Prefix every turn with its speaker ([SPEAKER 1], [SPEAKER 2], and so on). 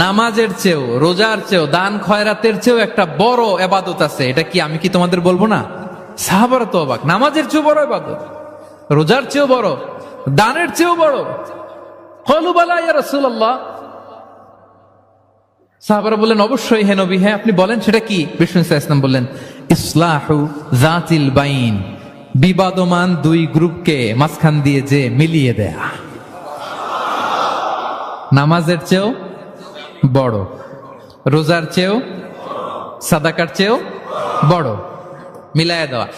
[SPEAKER 1] নামাজের চেয়েও, রোজার চেয়েও, দান খয়রাতের চেয়েও একটা বড় ইবাদত আছে। এটা কি আমি কি তোমাদের বলবো না? সাহাবারা তো অবাক, নামাজের চেয়েও বড় ইবাদত, রোজার চেয়েও বড়, দানের চেয়েও বড়। ক্বালু বালা ইয়া রাসূলুল্লাহ। সাহাবারা বললেন অবশ্যই হে নবী, হ্যাঁ আপনি বলেন সেটা কি? বিষ্ণু সাল্লাল্লাহু আলাইহি ওয়াসাল্লাম বললেন ইসলাহু যাতিল বাইন, বিবাদমান দুই গ্রুপকে মাঝখান দিয়ে যে মিলিয়ে দেয়া। নামাজের চেয়েও বড়, রোজার চেয়েও, সাদাকার চেয়েও বড়, মিলায়া দেওয়া।